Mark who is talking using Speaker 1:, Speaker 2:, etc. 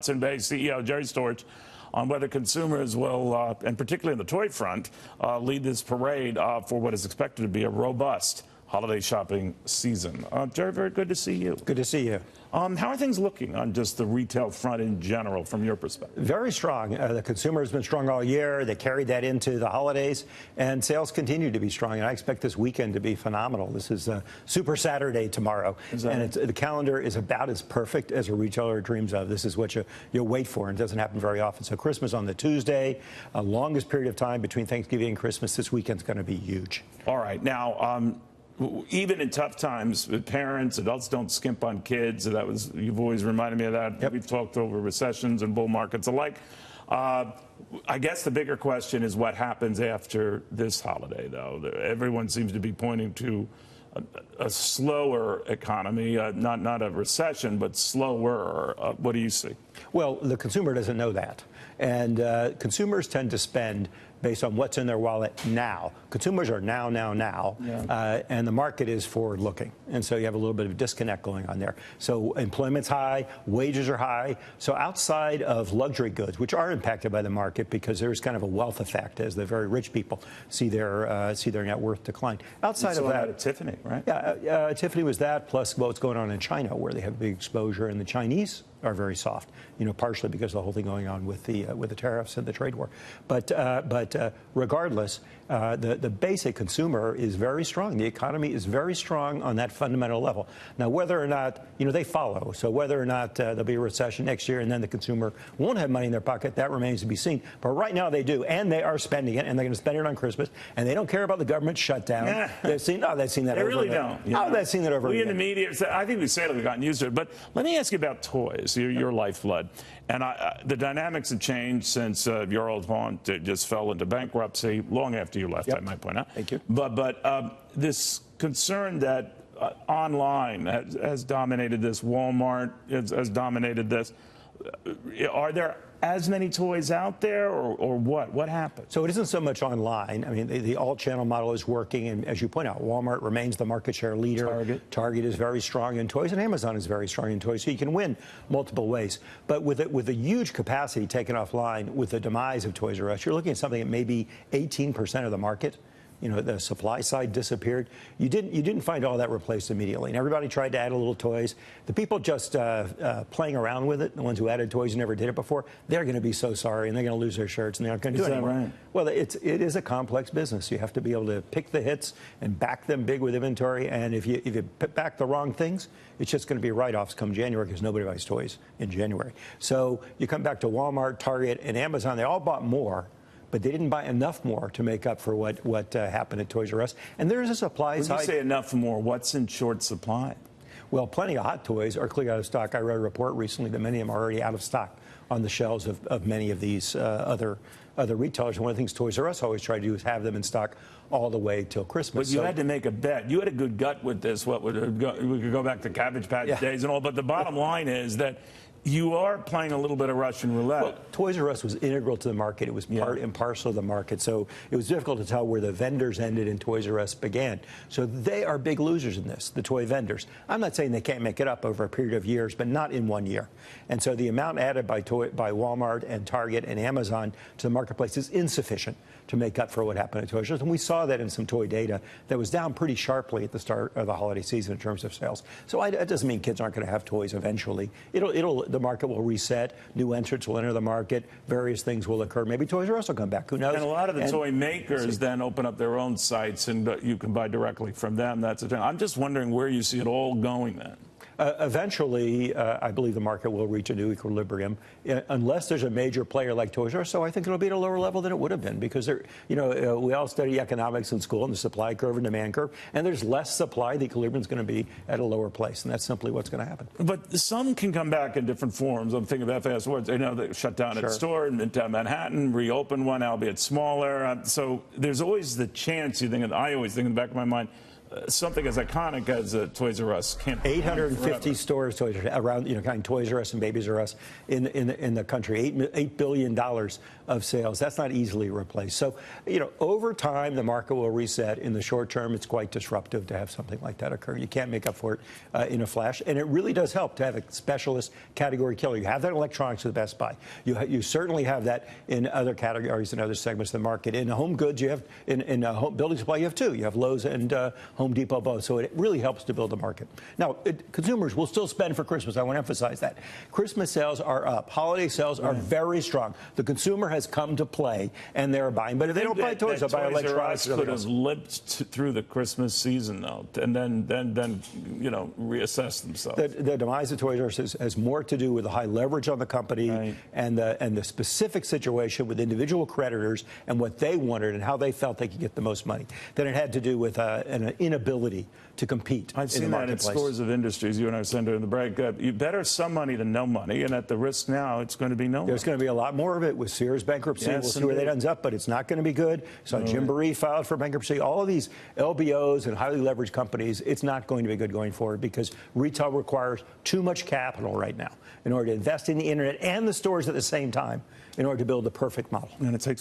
Speaker 1: Wisconsin-based CEO Jerry Storch on whether consumers will, and particularly on the toy front, lead this parade for what is expected to be a robust holiday shopping season. Jerry, very good to see you.
Speaker 2: Good to see you.
Speaker 1: How are things looking on just the retail front in general from your perspective?
Speaker 2: Very strong. The consumer has been strong all year. They carried that into the holidays, and sales continue to be strong. And I expect this weekend to be phenomenal. This is Super Saturday tomorrow, and the calendar is about as perfect as a retailer dreams of. This is what you'll wait for, and it doesn't happen very often. So Christmas on the Tuesday, longest period of time between Thanksgiving and Christmas. This weekend's going to be huge.
Speaker 1: All right. Now, even in tough times, parents, adults don't skimp on kids. You've always reminded me of that.
Speaker 2: Yep.
Speaker 1: We've talked over recessions and bull markets alike. I guess the bigger question is what happens after this holiday, though. Everyone seems to be pointing to a slower economy, not a recession, but slower. What do you see?
Speaker 2: Well, the consumer doesn't know that. And consumers tend to spend based on what's in their wallet now. Consumers are now. Yeah. And the market is forward-looking. And so you have a little bit of a disconnect going on there. So employment's high, wages are high. So outside of luxury goods, which are impacted by the market because there's kind of a wealth effect as the very rich people see their net worth decline. Outside of that,
Speaker 1: Tiffany, right?
Speaker 2: Yeah, Tiffany was that, plus what's going on in China, where they have a big exposure, and the Chinese are very soft, partially because of the whole thing going on with the tariffs and the trade war. But regardless, the basic consumer is very strong. The economy is very strong on that fundamental level. Now, whether or not, they follow. So whether or not there'll be a recession next year and then the consumer won't have money in their pocket, that remains to be seen. But right now they do, and they are spending it, and they're going to spend it on Christmas, and they don't care about the government shutdown.
Speaker 1: Yeah.
Speaker 2: They've seen that.
Speaker 1: They really don't.
Speaker 2: They've seen that over.
Speaker 1: We in the media, I think we say that we've gotten used to it. But let me ask you about toys, your lifeblood. And the dynamics have changed since your old haunt just fell into bankruptcy long after you left, I might point out.
Speaker 2: Thank you.
Speaker 1: But this concern that online has dominated this, Walmart has dominated this. Are there as many toys out there, or what? What happened?
Speaker 2: So it isn't so much online. I mean, the all-channel model is working, and as you point out, Walmart remains the market share leader. Target is very strong in toys, and Amazon is very strong in toys, so you can win multiple ways. But with a huge capacity taken offline with the demise of Toys R Us, you're looking at something at maybe 18% of the market. The supply side disappeared. You didn't find all that replaced immediately. And everybody tried to add a little toys. The people just playing around with it, the ones who added toys and never did it before, they're going to be so sorry, and they're going to lose their shirts, and they're not going to do it anymore. Right? Well, it is a complex business. You have to be able to pick the hits and back them big with inventory. And if you back the wrong things, it's just going to be write-offs come January because nobody buys toys in January. So you come back to Walmart, Target, and Amazon. They all bought more, but they didn't buy enough more to make up for what happened at Toys R Us. And there's a supply side.
Speaker 1: When you say enough more, what's in short supply?
Speaker 2: Well, plenty of hot toys are clearly out of stock. I read a report recently that many of them are already out of stock on the shelves of many of these other retailers. And one of the things Toys R Us always try to do is have them in stock all the way till Christmas.
Speaker 1: But you had to make a bet. You had a good gut with this. We could go back to Cabbage Patch days and all. But the bottom line is that you are playing a little bit of Russian roulette.
Speaker 2: Well, Toys R Us was integral to the market. It was part and parcel of the market. So it was difficult to tell where the vendors ended and Toys R Us began. So they are big losers in this, the toy vendors. I'm not saying they can't make it up over a period of years, but not in 1 year. And so the amount added by Walmart and Target and Amazon to the marketplace is insufficient to make up for what happened at Toys R Us. And we saw that in some toy data that was down pretty sharply at the start of the holiday season in terms of sales. So it doesn't mean kids aren't going to have toys eventually. The market will reset. New entrants will enter the market. Various things will occur. Maybe Toys R Us will come back. Who knows?
Speaker 1: And a lot of the toy makers then open up their own sites, and you can buy directly from them. That's the thing. I'm just wondering where you see it all going then.
Speaker 2: Eventually, I believe the market will reach a new equilibrium, unless there's a major player like Toys R Us. So I think it'll be at a lower level than it would have been because we all study economics in school and the supply curve and demand curve, and there's less supply. The equilibrium is going to be at a lower place, and that's simply what's going to happen.
Speaker 1: But some can come back in different forms. I'm thinking of FAS Words. They shut down a store in Midtown Manhattan, reopen one, albeit smaller. So there's always the chance. I always think in the back of my mind, something as iconic as Toys R Us can't.
Speaker 2: 850 stores, Toys R Us, around, counting Toys R Us and Babies R Us in the country. $8 billion of sales. That's not easily replaced. So, over time, the market will reset. In the short term, it's quite disruptive to have something like that occur. You can't make up for it in a flash. And it really does help to have a specialist category killer. You have that in electronics with Best Buy. You certainly have that in other categories and other segments of the market. In home goods, you have, in home building supply, you have two. You have Lowe's and Home Depot both. So it really helps to build the market. Now, consumers will still spend for Christmas. I want to emphasize that. Christmas sales are up. Holiday sales are very strong. The consumer has come to play, and they're buying. But if they don't buy toys, they'll buy electronics.
Speaker 1: Could have limped through the Christmas season, though, and then reassess themselves.
Speaker 2: The demise of Toys R Us has more to do with the high leverage on the company and the specific situation with individual creditors and what they wanted and how they felt they could get the most money than it had to do with an inability to compete.
Speaker 1: I've seen that in stores of industries. You and I were saying during the break, you better some money than no money, and at the risk now, it's going to be no money.
Speaker 2: There's going to be a lot more of it with Sears bankruptcy. We'll see where that ends up, but it's not going to be good. So Jim Barry filed for bankruptcy. All of these LBOs and highly leveraged companies, it's not going to be good going forward because retail requires too much capital right now in order to invest in the internet and the stores at the same time in order to build the perfect model.
Speaker 1: And it takes